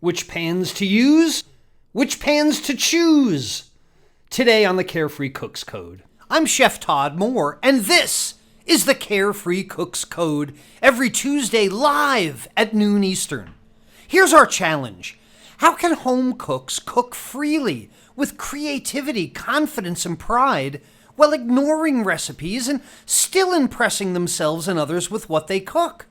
which pans to use, which pans to choose. Today on the Carefree Cook's Code. I'm Chef Todd Moore, and this is the Carefree Cook's Code, every Tuesday live at noon Eastern. Here's our challenge. How can home cooks cook freely, with creativity, confidence, and pride, while ignoring recipes and still impressing themselves and others with what they cook?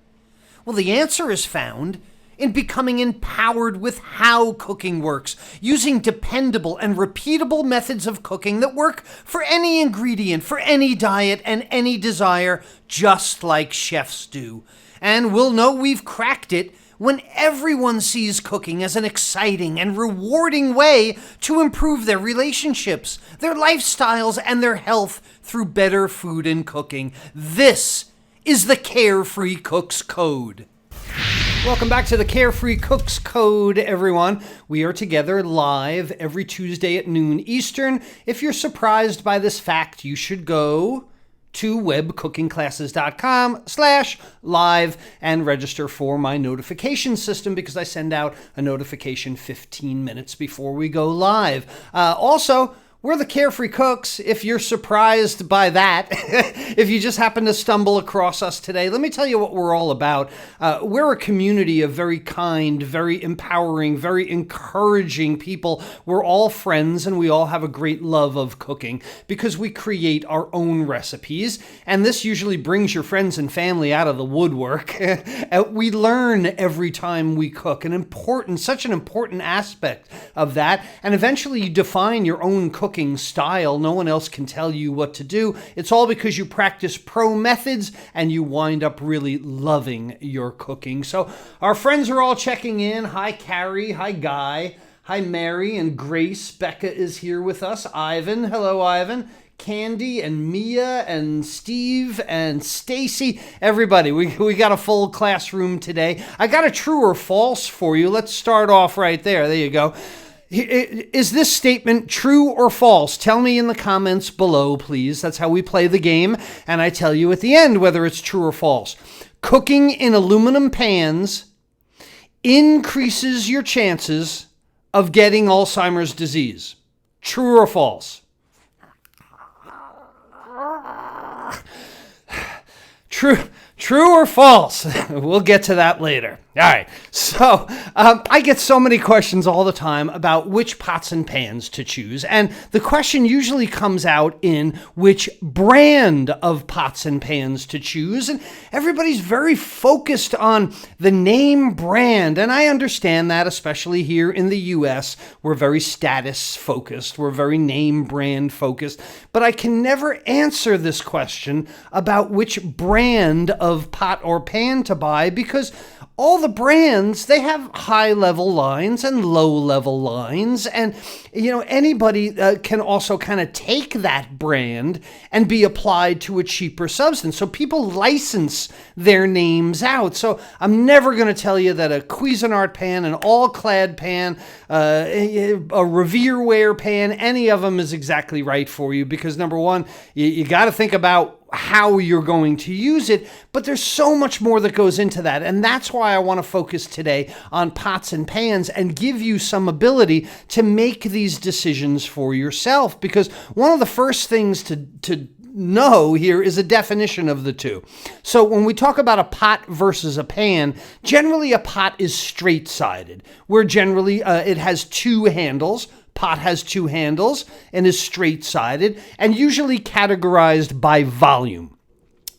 Well, the answer is found in becoming empowered with how cooking works, using dependable and repeatable methods of cooking that work for any ingredient, for any diet, and any desire, just like chefs do. And we'll know we've cracked it when everyone sees cooking as an exciting and rewarding way to improve their relationships, their lifestyles, and their health through better food and cooking. This is the Carefree Cook's Code. Welcome back to the Carefree Cook's Code, everyone. We are together live every Tuesday at noon Eastern. If you're surprised by this fact, you should go to webcookingclasses.com/live and register for my notification system because I send out a notification 15 minutes before we go live. Also, we're the Carefree Cooks. If you're surprised by that, if you just happen to stumble across us today, let me tell you what we're all about. We're a community of very kind, very empowering, very encouraging people. We're all friends and we all have a great love of cooking because we create our own recipes. And this usually brings your friends and family out of the woodwork. We learn every time we cook, such an important aspect of that. And eventually you define your own cooking style. No one else can tell you what to do. It's all because you practice pro methods and you wind up really loving your cooking. So our friends are all checking in. Hi, Carrie. Hi, Guy. Hi, Mary and Grace. Becca is here with us. Ivan. Hello, Ivan. Candy and Mia and Steve and Stacy. Everybody, we got a full classroom today. I got a true or false for you. Let's start off right there. There you go. Is this statement true or false? Tell me in the comments below, please. That's how we play the game. And I tell you at the end whether it's true or false. Cooking in aluminum pans increases your chances of getting Alzheimer's disease. True or false? True or false? We'll get to that later. All right. So I get so many questions all the time about which pots and pans to choose. And the question usually comes out in which brand of pots and pans to choose. And everybody's very focused on the name brand. And I understand that, especially here in the US. We're very status focused. We're very name brand focused. But I can never answer this question about which brand of pot or pan to buy because all the brands, they have high-level lines and low-level lines. And, anybody can also kind of take that brand and be applied to a cheaper substance. So people license their names out. So I'm never going to tell you that a Cuisinart pan, an all-clad pan, a Revereware pan, any of them is exactly right for you because, number one, you got to think about how you're going to use it, but there's so much more that goes into that. And that's why I want to focus today on pots and pans and give you some ability to make these decisions for yourself. Because one of the first things to know here is a definition of the two. So when we talk about a pot versus a pan, generally a pot is straight-sided, where generally it has two handles. Pot has two handles and is straight-sided and usually categorized by volume.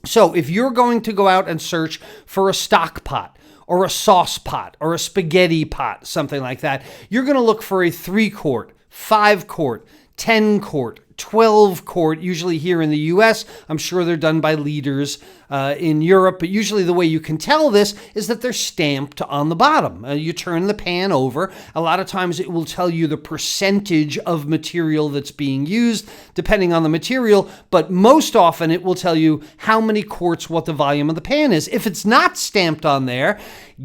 So if you're going to go out and search for a stock pot or a sauce pot or a spaghetti pot, something like that, you're going to look for a 3-quart, 5-quart, 10-quart, 12-quart, usually here in the US. I'm sure they're done by leaders in Europe, but usually the way you can tell this is that they're stamped on the bottom. You turn the pan over. A lot of times it will tell you the percentage of material that's being used, depending on the material, but most often it will tell you how many quarts, what the volume of the pan is. If it's not stamped on there,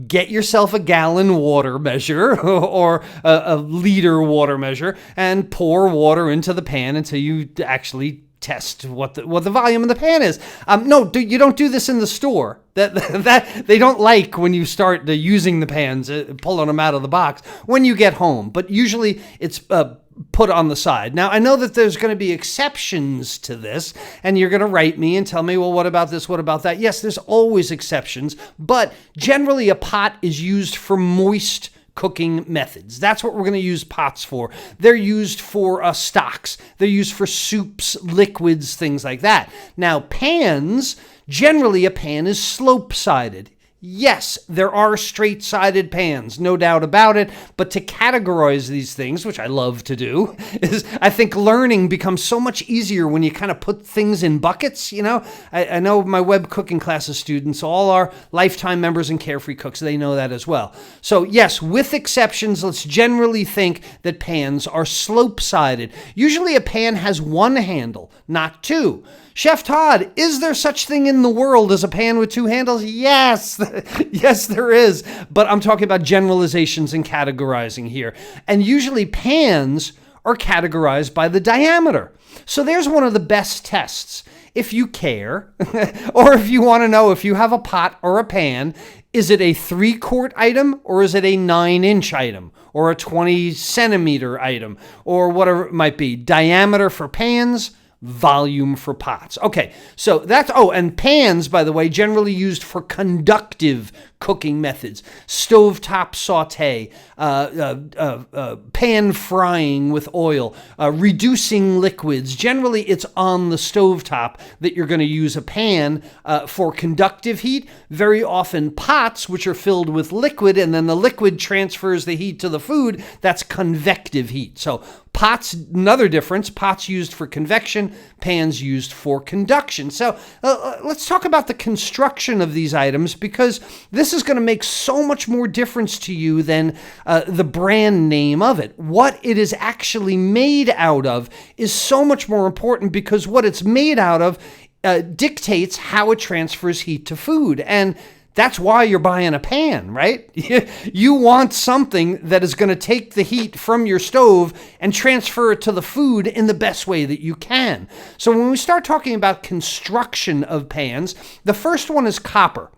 get yourself a gallon water measure or a liter water measure and pour water into the pan until you actually test what the volume of the pan is. No, you don't do this in the store. That they don't like when you start using the pans, pulling them out of the box when you get home. But usually it's put on the side. Now, I know that there's going to be exceptions to this, and you're going to write me and tell me, well, what about this? What about that? Yes, there's always exceptions, but generally a pot is used for moist cooking methods. That's what we're going to use pots for. They're used for stocks. They're used for soups, liquids, things like that. Now, pans, generally a pan is slope-sided. Yes, there are straight-sided pans, no doubt about it, but to categorize these things, which I love to do, is I think learning becomes so much easier when you kind of put things in buckets, you know? I know my web cooking classes students, all our lifetime members and Carefree Cooks, they know that as well. So yes, with exceptions, let's generally think that pans are slope-sided. Usually a pan has one handle, not two. Chef Todd, is there such thing in the world as a pan with two handles? Yes, yes there is. But I'm talking about generalizations and categorizing here. And usually pans are categorized by the diameter. So there's one of the best tests. If you care, or if you want to know if you have a pot or a pan, is it a 3-quart item or is it a 9-inch item or a 20-centimeter item or whatever it might be? Diameter for pans, volume for pots. Okay, so that's, and pans, by the way, generally used for conductive cooking methods. Stovetop saute, pan frying with oil, reducing liquids. Generally, it's on the stovetop that you're going to use a pan for conductive heat. Very often pots, which are filled with liquid, and then the liquid transfers the heat to the food, that's convective heat. So pots, another difference, pots used for convection, pans used for conduction. So let's talk about the construction of these items, because this is going to make so much more difference to you than the brand name of it. What it is actually made out of is so much more important, because what it's made out of dictates how it transfers heat to food. And that's why you're buying a pan, right? You want something that is going to take the heat from your stove and transfer it to the food in the best way that you can. So when we start talking about construction of pans, the first one is copper.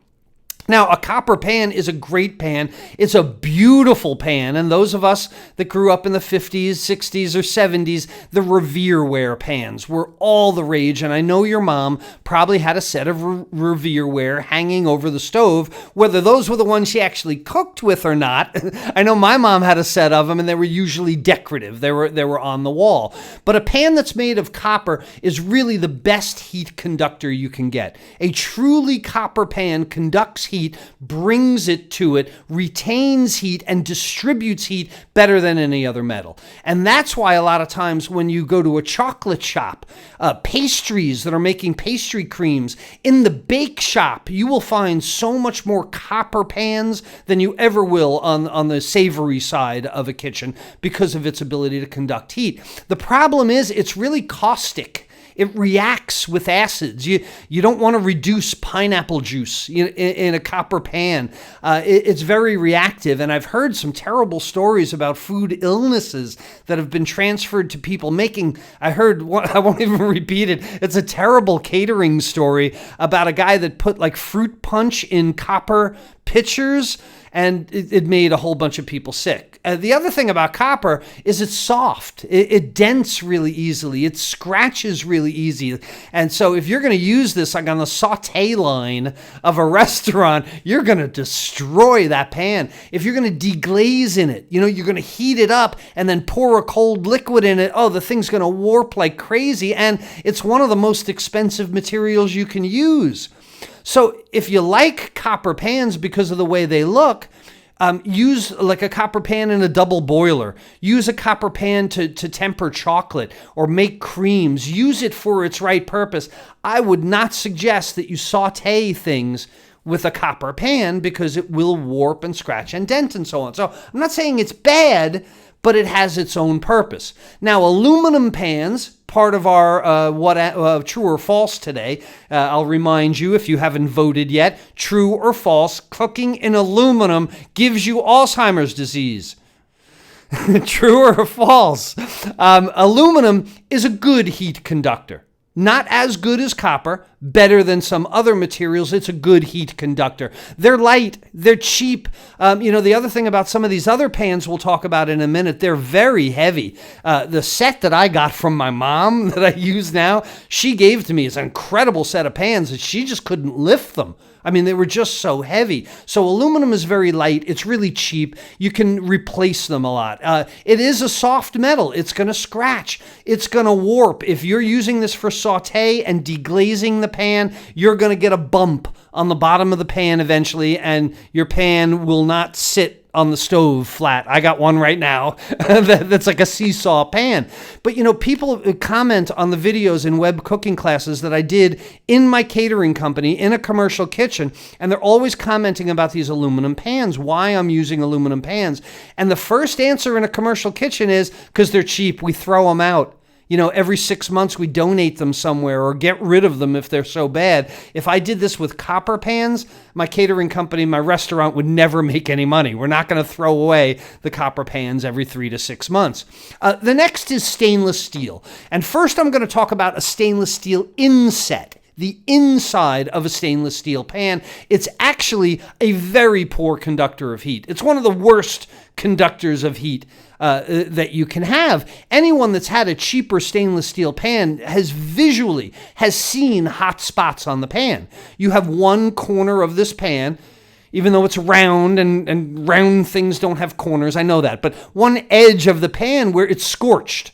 Now, a copper pan is a great pan. It's a beautiful pan. And those of us that grew up in the 50s, 60s, or 70s, the Revereware pans were all the rage. And I know your mom probably had a set of Revereware hanging over the stove, whether those were the ones she actually cooked with or not. I know my mom had a set of them, and they were usually decorative. They were on the wall. But a pan that's made of copper is really the best heat conductor you can get. A truly copper pan conducts heat, brings it to it, retains heat, and distributes heat better than any other metal. And that's why a lot of times when you go to a chocolate shop, pastries that are making pastry creams, in the bake shop, you will find so much more copper pans than you ever will on the savory side of a kitchen, because of its ability to conduct heat. The problem is it's really caustic. It reacts with acids. You don't want to reduce pineapple juice in a copper pan. It's very reactive, and I've heard some terrible stories about food illnesses that have been transferred to people making. I won't even repeat it. It's a terrible catering story about a guy that put like fruit punch in copper pitchers, and it made a whole bunch of people sick. The other thing about copper is it's soft. It dents really easily. It scratches really easy. And so if you're going to use this like on the saute line of a restaurant, you're going to destroy that pan. If you're going to deglaze in it, you're going to heat it up and then pour a cold liquid in it, the thing's going to warp like crazy. And it's one of the most expensive materials you can use. So if you like copper pans because of the way they look, use like a copper pan in a double boiler. Use a copper pan to temper chocolate or make creams. Use it for its right purpose. I would not suggest that you saute things with a copper pan, because it will warp and scratch and dent and so on. So I'm not saying it's bad, but it has its own purpose. Now, aluminum pans, part of our true or false today. I'll remind you, if you haven't voted yet, true or false, cooking in aluminum gives you Alzheimer's disease. True or false? Aluminum is a good heat conductor. Not as good as copper, better than some other materials. It's a good heat conductor. They're light, they're cheap. The other thing about some of these other pans we'll talk about in a minute, they're very heavy. The set that I got from my mom that I use now, she gave to me is an incredible set of pans, and she just couldn't lift them. I mean, they were just so heavy. So aluminum is very light. It's really cheap. You can replace them a lot. It is a soft metal. It's going to scratch. It's going to warp. If you're using this for saute and deglazing the pan, you're going to get a bump on the bottom of the pan eventually, and your pan will not sit on the stove flat. I got one right now that's like a seesaw pan. But people comment on the videos in web cooking classes that I did in my catering company in a commercial kitchen, and they're always commenting about these aluminum pans, why I'm using aluminum pans. And the first answer in a commercial kitchen is because they're cheap. We throw them out. Every 6 months we donate them somewhere or get rid of them if they're so bad. If I did this with copper pans, my catering company, my restaurant would never make any money. We're not going to throw away the copper pans every 3 to 6 months. The next is stainless steel. And first I'm going to talk about a stainless steel inset. The inside of a stainless steel pan. It's actually a very poor conductor of heat. It's one of the worst conductors of heat that you can have. Anyone that's had a cheaper stainless steel pan has seen hot spots on the pan. You have one corner of this pan, even though it's round and round things don't have corners, I know that, but one edge of the pan where it's scorched.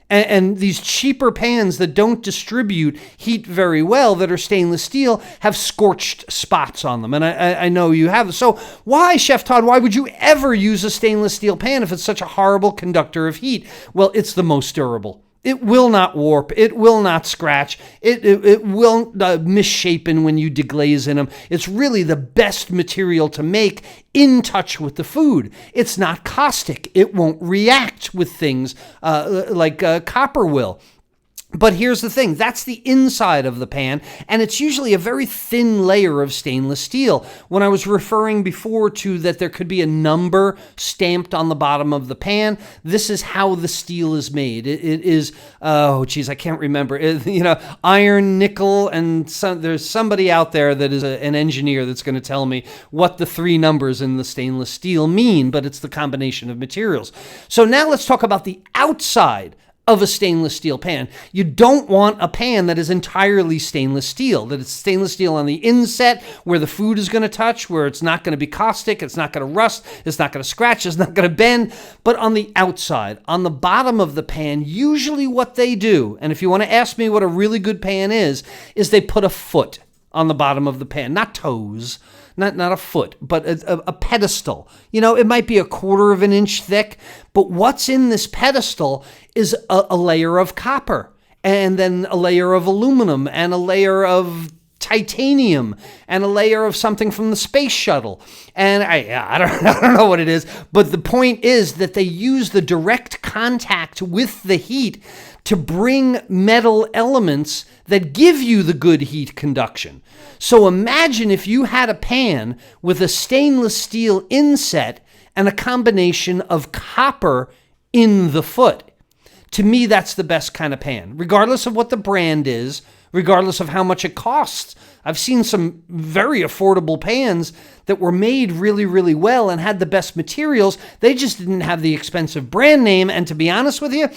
And these cheaper pans that don't distribute heat very well, that are stainless steel, have scorched spots on them. And I know you have. So why, Chef Todd, why would you ever use a stainless steel pan if it's such a horrible conductor of heat? Well, it's the most durable. It will not warp. It will not scratch. It will misshapen when you deglaze in them. It's really the best material to make in touch with the food. It's not caustic. It won't react with things like copper will. But here's the thing, that's the inside of the pan, and it's usually a very thin layer of stainless steel. When I was referring before to that there could be a number stamped on the bottom of the pan, this is how the steel is made. It is, I can't remember, iron, nickel, and there's somebody out there that is an engineer that's going to tell me what the three numbers in the stainless steel mean, but it's the combination of materials. So now let's talk about the outside of a stainless steel pan. You don't want a pan that is entirely stainless steel, that it's stainless steel on the inset where the food is going to touch, where it's not going to be caustic, it's not going to rust, it's not going to scratch, it's not going to bend, but on the outside, on the bottom of the pan, usually what they do, and if you want to ask me what a really good pan is they put a foot on the bottom of the pan, not toes, not a foot, but a pedestal. It might be 1/4 of an inch thick, but what's in this pedestal is a layer of copper, and then a layer of aluminum, and a layer of titanium, and a layer of something from the space shuttle. And I don't know what it is, but the point is that they use the direct contact with the heat to bring metal elements that give you the good heat conduction. So imagine if you had a pan with a stainless steel inset and a combination of copper in the foot. To me, that's the best kind of pan, regardless of what the brand is, regardless of how much it costs. I've seen some very affordable pans that were made really, really well and had the best materials. They just didn't have the expensive brand name. And to be honest with you,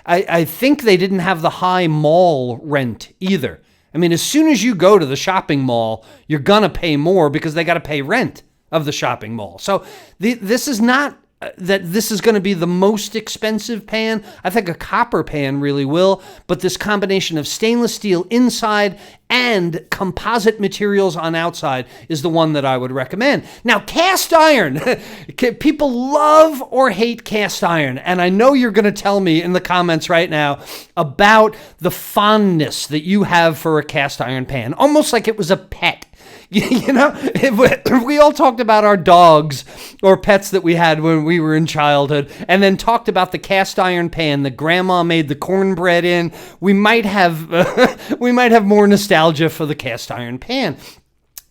I think they didn't have the high mall rent either. I mean, as soon as you go to the shopping mall, you're going to pay more because they got to pay rent of the shopping mall. So this is not that this is going to be the most expensive pan. I think a copper pan really will, but this combination of stainless steel inside and composite materials on outside is the one that I would recommend. Now, cast iron. People love or hate cast iron, and I know you're going to tell me in the comments right now about the fondness that you have for a cast iron pan, almost like it was a pet. We all talked about our dogs or pets that we had when we were in childhood, and then talked about the cast iron pan that grandma made the cornbread in. We might have more nostalgia for the cast iron pan.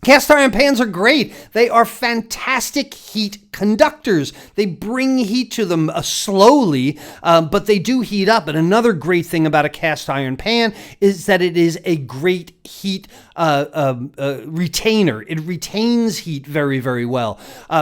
Cast iron pans are great. They are fantastic heat conductors. They bring heat to them slowly, but they do heat up. And another great thing about a cast iron pan is that it is a great heat retainer. It retains heat very, very well.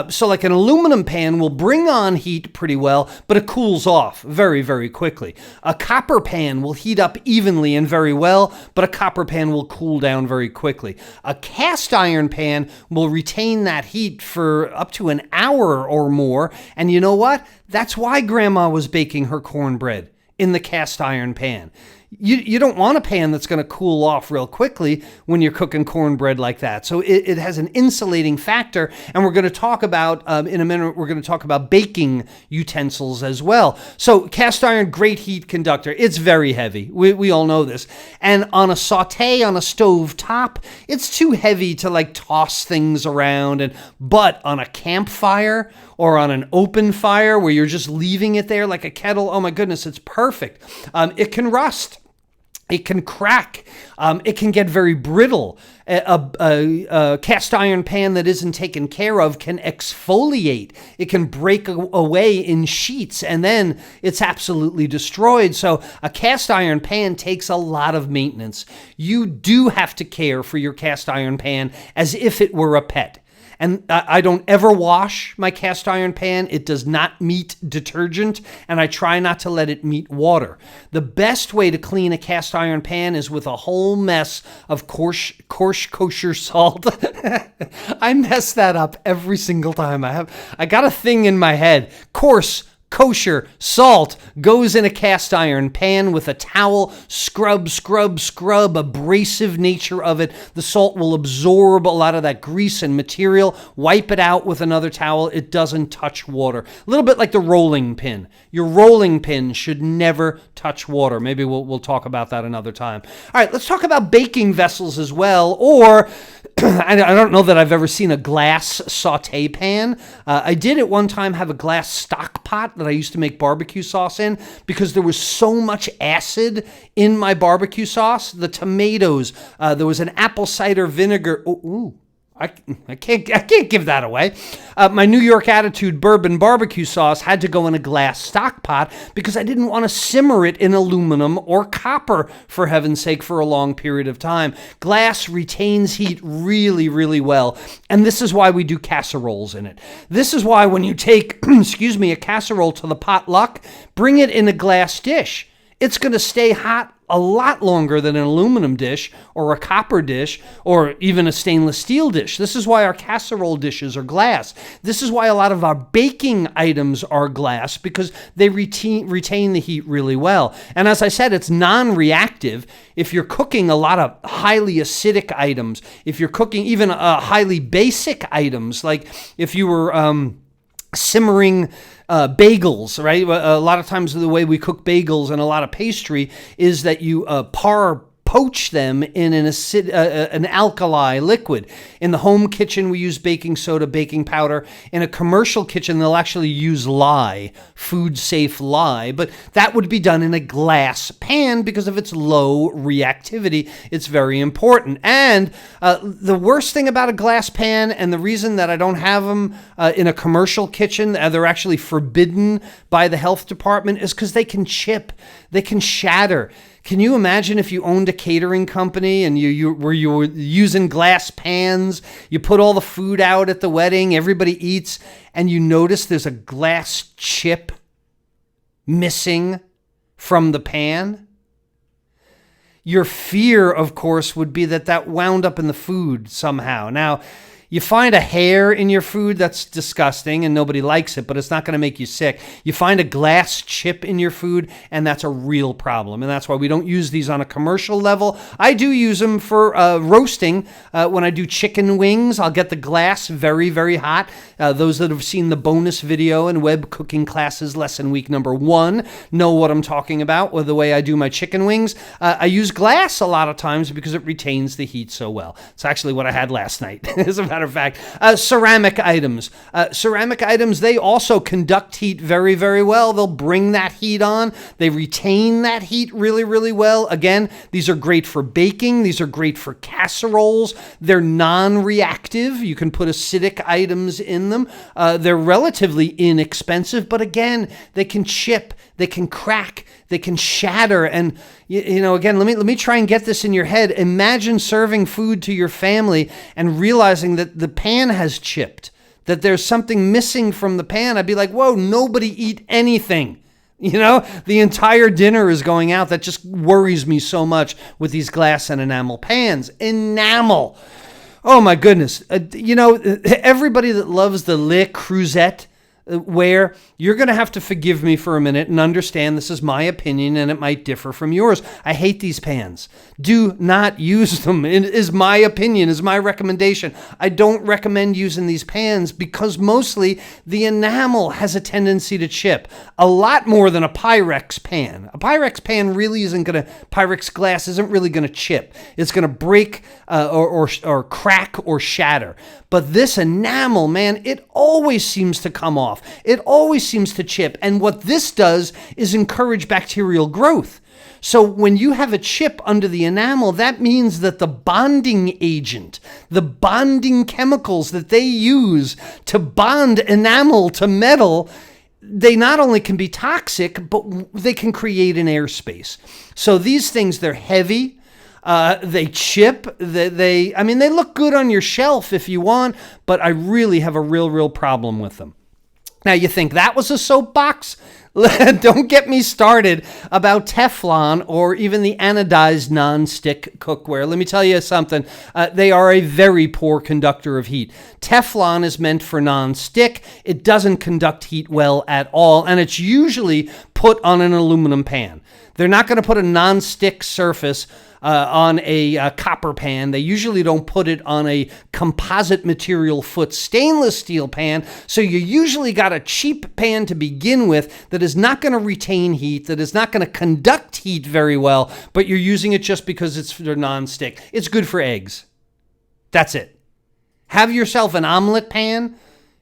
So like an aluminum pan will bring on heat pretty well, but it cools off very, very quickly. A copper pan will heat up evenly and very well, but a copper pan will cool down very quickly. A cast iron pan will retain that heat for up to an hour or more. And you know what? That's why Grandma was baking her cornbread in the cast iron pan. You don't want a pan that's going to cool off real quickly when you're cooking cornbread like that. So it has an insulating factor, and we're going to talk about, in a minute, we're going to talk about baking utensils as well. So cast iron, great heat conductor. It's very heavy. We all know this. And on a saute on a stove top, it's too heavy to like toss things around. But on a campfire or on an open fire where you're just leaving it there like a kettle, oh my goodness, it's perfect. It can rust. It can crack. It can get very brittle. A cast iron pan that isn't taken care of can exfoliate. It can break away in sheets, and then it's absolutely destroyed. So a cast iron pan takes a lot of maintenance. You do have to care for your cast iron pan as if it were a pet. And I don't ever wash my cast iron pan. It does not meet detergent, and I try not to let it meet water. The best way to clean a cast iron pan is with a whole mess of coarse kosher salt. I mess that up every single time. I got a thing in my head. Coarse kosher salt goes in a cast iron pan with a towel. Scrub, abrasive nature of it. The salt will absorb a lot of that grease and material. Wipe it out with another towel. It doesn't touch water. A little bit like the rolling pin. Your rolling pin should never touch water. Maybe we'll talk about that another time. All right, let's talk about baking vessels as well, or I don't know that I've ever seen a glass saute pan. I did at one time have a glass stock pot that I used to make barbecue sauce in because there was so much acid in my barbecue sauce. The tomatoes, there was an apple cider vinegar. I can't give that away. My New York Attitude bourbon barbecue sauce had to go in a glass stock pot because I didn't want to simmer it in aluminum or copper, for heaven's sake, for a long period of time. Glass retains heat really, really well, and this is why we do casseroles in it. This is why when you take, a casserole to the potluck, bring it in a glass dish. It's going to stay hot a lot longer than an aluminum dish or a copper dish or even a stainless steel dish. This is why our casserole dishes are glass. This is why a lot of our baking items are glass, because they retain the heat really well. And as I said, it's non-reactive. If you're cooking a lot of highly acidic items, if you're cooking even highly basic items, like if you were simmering bagels, right? A lot of times the way we cook bagels and a lot of pastry is that you poach them in an alkali liquid. In the home kitchen, we use baking soda, baking powder. In a commercial kitchen, they'll actually use lye, food-safe lye, but that would be done in a glass pan because of its low reactivity. It's very important. And the worst thing about a glass pan, and the reason that I don't have them in a commercial kitchen, they're actually forbidden by the health department, is because they can chip, they can shatter. Can you imagine if you owned a catering company and you were using glass pans, you put all the food out at the wedding, everybody eats, and you notice there's a glass chip missing from the pan? Your fear, of course, would be that wound up in the food somehow. Now, you find a hair in your food, that's disgusting and nobody likes it, but it's not going to make you sick. You find a glass chip in your food, and that's a real problem. And that's why we don't use these on a commercial level. I do use them for roasting. When I do chicken wings, I'll get the glass very, very hot. Those that have seen the bonus video in web cooking classes lesson week number 1 know what I'm talking about with the way I do my chicken wings. I use glass a lot of times because it retains the heat so well. It's actually what I had last night. As a matter matter of fact. Ceramic items. Ceramic items, they also conduct heat very, very well. They'll bring that heat on. They retain that heat really, really well. Again, these are great for baking. These are great for casseroles. They're non-reactive. You can put acidic items in them. They're relatively inexpensive, but again, they can chip, they can crack, they can shatter. And, again, let me try and get this in your head. Imagine serving food to your family and realizing that the pan has chipped, that there's something missing from the pan. I'd be like, whoa, nobody eat anything. The entire dinner is going out. That just worries me so much with these glass and enamel pans. Enamel. Oh, my goodness. Everybody that loves the Le Creuset ware, you're going to have to forgive me for a minute and understand this is my opinion and it might differ from yours. I hate these pans. Do not use them. It is my opinion, is my recommendation. I don't recommend using these pans because mostly the enamel has a tendency to chip a lot more than a Pyrex pan. A Pyrex pan really isn't going to, Pyrex glass isn't really going to chip. It's going to break or crack or shatter. But this enamel, man, it always seems to come off. It always seems to chip. And what this does is encourage bacterial growth. So when you have a chip under the enamel, that means that the bonding agent, the bonding chemicals that they use to bond enamel to metal, they not only can be toxic, but they can create an airspace. So these things, they're heavy. They chip. They look good on your shelf if you want, but I really have a real problem with them. Now, you think that was a soapbox? Don't get me started about Teflon or even the anodized non-stick cookware. Let me tell you something. They are a very poor conductor of heat. Teflon is meant for non-stick. It doesn't conduct heat well at all, and it's usually put on an aluminum pan. They're not going to put a non-stick surface on a copper pan. They usually don't put it on a composite material foot stainless steel pan. So you usually got a cheap pan to begin with that is not going to retain heat, that is not going to conduct heat very well, but you're using it just because it's for non-stick. It's good for eggs. That's it. Have yourself an omelet pan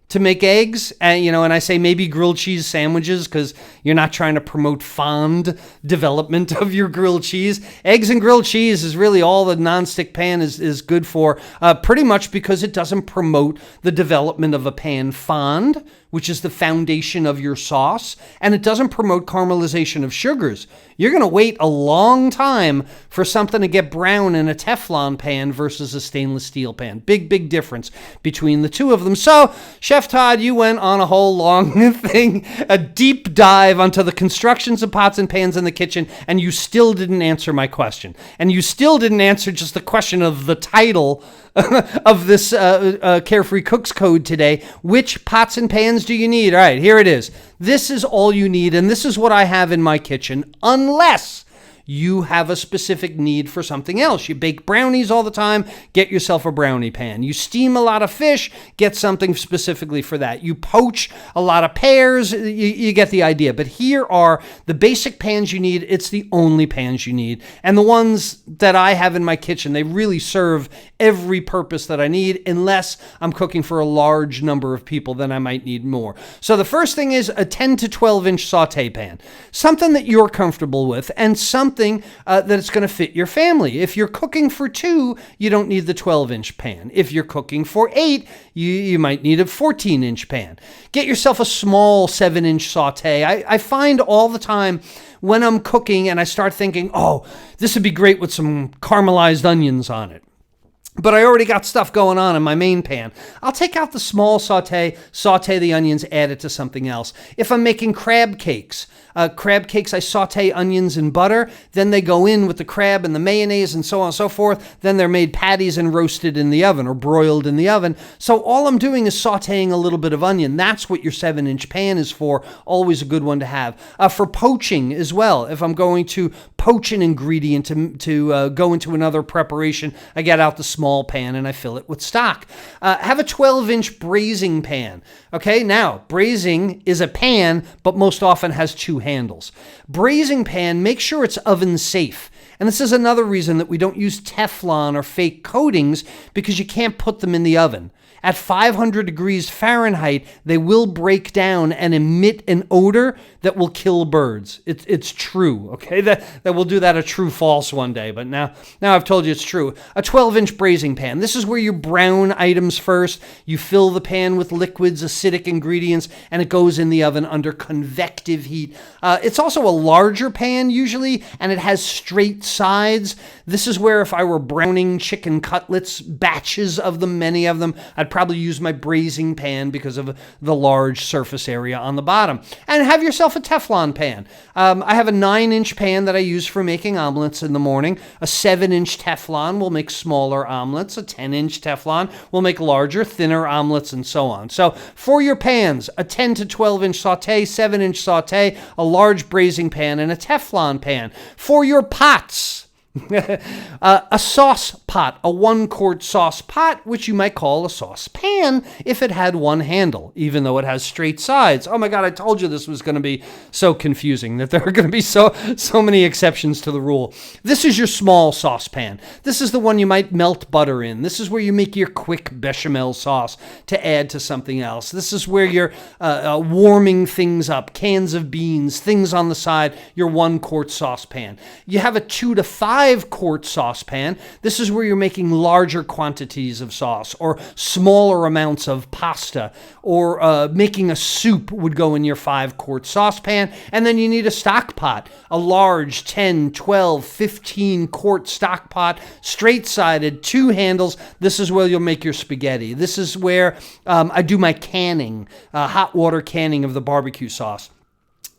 to make eggs, and I say maybe grilled cheese sandwiches because you're not trying to promote fond development of your grilled cheese. Eggs and grilled cheese is really all the nonstick pan is good for, pretty much because it doesn't promote the development of a pan fond, which is the foundation of your sauce, and it doesn't promote caramelization of sugars. You're going to wait a long time for something to get brown in a Teflon pan versus a stainless steel pan. Big difference between the two of them. So, Chef Todd, you went on a whole long thing, a deep dive onto the constructions of pots and pans in the kitchen, and you still didn't answer my question. And you still didn't answer just the question of the title of this Carefree Cooks Code today. Which pots and pans do you need? All right, here it is. This is all you need, and this is what I have in my kitchen, unless you have a specific need for something else. You bake brownies all the time, get yourself a brownie pan. You steam a lot of fish, get something specifically for that. You poach a lot of pears, you get the idea. But here are the basic pans you need. It's the only pans you need. And the ones that I have in my kitchen, they really serve every purpose that I need, unless I'm cooking for a large number of people, then I might need more. So the first thing is a 10 to 12 inch saute pan. Something that you're comfortable with, and something that's going to fit your family. If you're cooking for 2, you don't need the 12-inch pan. If you're cooking for 8, you might need a 14-inch pan. Get yourself a small 7-inch saute. I find all the time when I'm cooking and I start thinking, oh, this would be great with some caramelized onions on it, but I already got stuff going on in my main pan. I'll take out the small saute the onions, add it to something else. If I'm making crab cakes, I saute onions in butter, then they go in with the crab and the mayonnaise and so on and so forth. Then they're made patties and roasted in the oven or broiled in the oven. So all I'm doing is sauteing a little bit of onion. That's what your 7-inch pan is for. Always a good one to have. For poaching as well. If I'm going to poach an ingredient to go into another preparation, I get out the small pan and I fill it with stock. Have a 12-inch braising pan. Okay, now braising is a pan, but most often has 2 handles. Braising pan, make sure it's oven safe. And this is another reason that we don't use Teflon or fake coatings, because you can't put them in the oven. at 500 degrees Fahrenheit, they will break down and emit an odor that will kill birds. It's true, okay? That we'll do that a true false one day, but now I've told you it's true. A 12-inch braising pan. This is where you brown items first. You fill the pan with liquids, acidic ingredients, and it goes in the oven under convective heat. It's also a larger pan usually, and it has straight sides. This is where if I were browning chicken cutlets, batches of them, many of them, I'd probably use my braising pan because of the large surface area on the bottom. And have yourself a Teflon pan. I have a 9-inch pan that I use for making omelets in the morning. A 7-inch Teflon will make smaller omelets. A 10-inch Teflon will make larger, thinner omelets, and so on. So for your pans, a 10 to 12-inch saute, 7-inch saute, a large braising pan, and a Teflon pan. For your pots, a sauce pot, a 1-quart sauce pot, which you might call a sauce pan if it had one handle, even though it has straight sides. Oh my God, I told you this was going to be so confusing, that there are going to be so many exceptions to the rule. This is your small saucepan. This is the one you might melt butter in. This is where you make your quick bechamel sauce to add to something else. This is where you're warming things up, cans of beans, things on the side, your 1-quart saucepan. You have a 2 to 5-quart saucepan. This is where you're making larger quantities of sauce or smaller amounts of pasta, or making a soup would go in your 5-quart saucepan. And then you need a stock pot, a large 10, 12, 15-quart stock pot, straight-sided, 2 handles. This is where you'll make your spaghetti. This is where I do my canning, hot water canning of the barbecue sauce.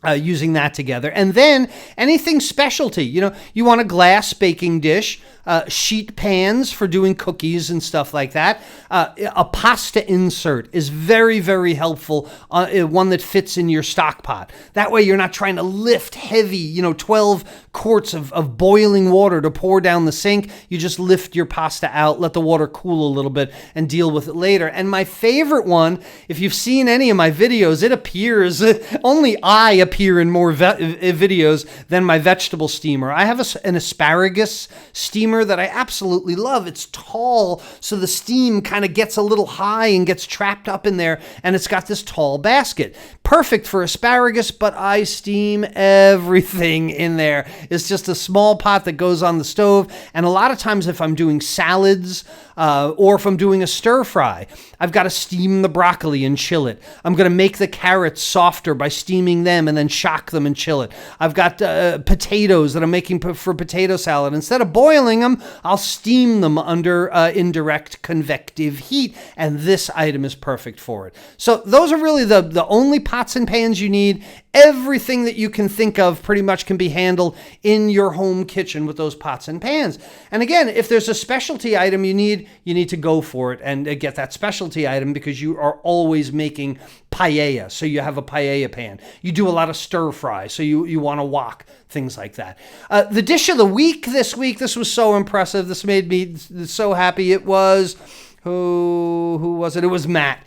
Using that together. And then anything specialty, you want a glass baking dish, sheet pans for doing cookies and stuff like that. A pasta insert is very, very helpful, one that fits in your stock pot. That way you're not trying to lift heavy, 12 quarts of boiling water to pour down the sink. You just lift your pasta out, let the water cool a little bit, and deal with it later. And my favorite one, if you've seen any of my videos, it appears, only I appear in more videos than my vegetable steamer. I have an asparagus steamer that I absolutely love. It's tall, so the steam kind of gets a little high and gets trapped up in there, and it's got this tall basket. Perfect for asparagus, but I steam everything in there. It's just a small pot that goes on the stove, and a lot of times if I'm doing salads or if I'm doing a stir fry, I've got to steam the broccoli and chill it. I'm going to make the carrots softer by steaming them and then shock them and chill it. I've got potatoes that I'm making for potato salad. Instead of boiling them, I'll steam them under indirect convective heat, and this item is perfect for it. So those are really the only pots and pans you need. Everything that you can think of pretty much can be handled in your home kitchen with those pots and pans. And again, if there's a specialty item you need to go for it and get that specialty item, because you are always making paella, so you have a paella pan. You do a lot of stir fry, so you want to wok, things like that. The dish of the week this week, this was so impressive. This made me so happy. It was... Who was it? It was Matt.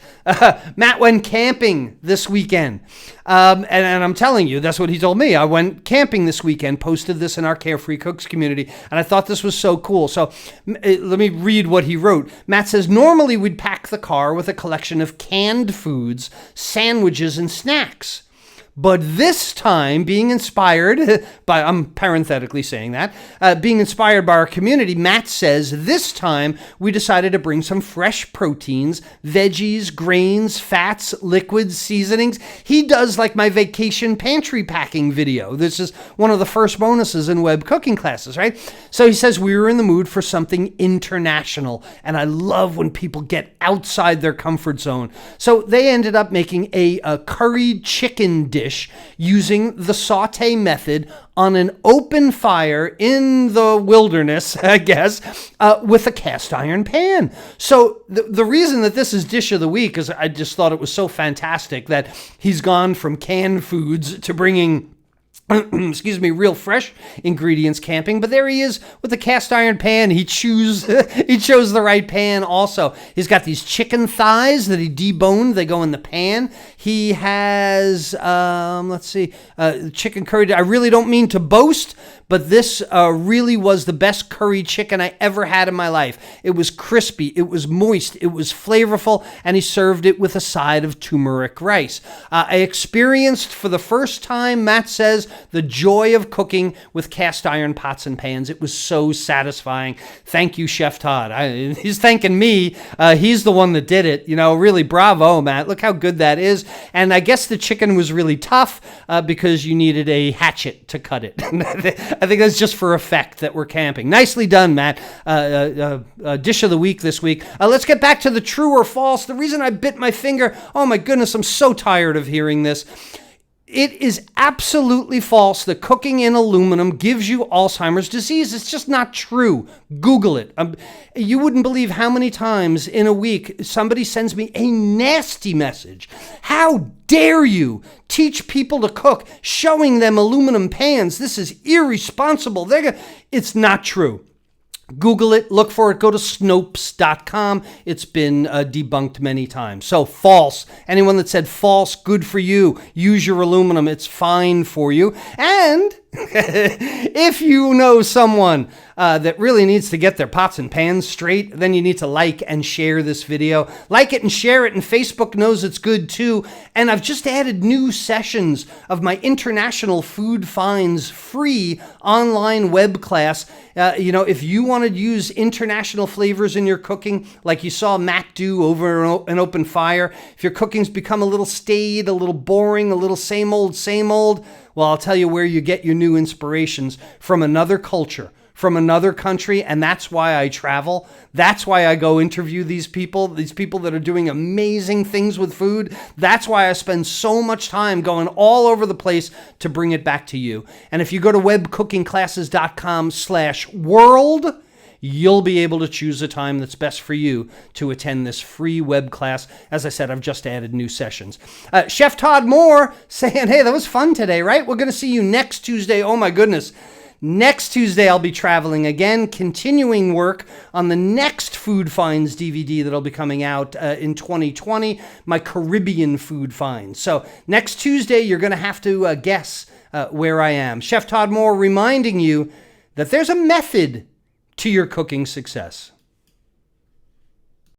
Matt went camping this weekend. And I'm telling you, that's what he told me. I went camping this weekend, posted this in our Carefree Cooks community, and I thought this was so cool. So let me read what he wrote. Matt says, normally we'd pack the car with a collection of canned foods, sandwiches, and snacks. But this time, being inspired by, I'm parenthetically saying that, being inspired by our community, Matt says, this time we decided to bring some fresh proteins, veggies, grains, fats, liquids, seasonings. He does like my vacation pantry packing video. This is one of the first bonuses in web cooking classes, right? So he says we were in the mood for something international, and I love when people get outside their comfort zone. So they ended up making a curried chicken dish using the saute method on an open fire in the wilderness, I guess, with a cast iron pan. So the reason that this is dish of the week is I just thought it was so fantastic that he's gone from canned foods to bringing excuse me, real fresh ingredients camping. But there he is with the cast iron pan. He chose the right pan also. He's got these chicken thighs that he deboned. They go in the pan. He has, chicken curry. I really don't mean to boast, but this really was the best curry chicken I ever had in my life. It was crispy, it was moist, it was flavorful, and he served it with a side of turmeric rice. I experienced for the first time, Matt says, the joy of cooking with cast iron pots and pans. It was so satisfying. Thank you, Chef Todd. He's thanking me. He's the one that did it. Really, bravo, Matt. Look how good that is. And I guess the chicken was really tough because you needed a hatchet to cut it. I think that's just for effect that we're camping. Nicely done, Matt. Dish of the week this week. Let's get back to the true or false. The reason I bit my finger, oh my goodness, I'm so tired of hearing this. It is absolutely false that cooking in aluminum gives you Alzheimer's disease. It's just not true. Google it. You wouldn't believe how many times in a week somebody sends me a nasty message. How dare you teach people to cook, showing them aluminum pans? This is irresponsible. It's not true. Google it, look for it, go to Snopes.com. It's been debunked many times. So false. Anyone that said false, good for you. Use your aluminum. It's fine for you. And if you know someone that really needs to get their pots and pans straight, then you need to like and share this video. Like it and share it, and Facebook knows it's good too. And I've just added new sessions of my International Food Finds free online web class. If you want to use international flavors in your cooking, like you saw Matt do over an open fire, if your cooking's become a little staid, a little boring, a little same old, well, I'll tell you where you get your new inspirations from another culture, from another country, and that's why I travel. That's why I go interview these people that are doing amazing things with food. That's why I spend so much time going all over the place to bring it back to you. And if you go to webcookingclasses.com/world, you'll be able to choose a time that's best for you to attend this free web class. As I said, I've just added new sessions. Chef Todd Moore saying, hey, that was fun today, right? We're going to see you next Tuesday. Oh my goodness. Next Tuesday, I'll be traveling again, continuing work on the next Food Finds DVD that'll be coming out in 2020, my Caribbean Food Finds. So next Tuesday, you're going to have to guess where I am. Chef Todd Moore reminding you that there's a method to your cooking success.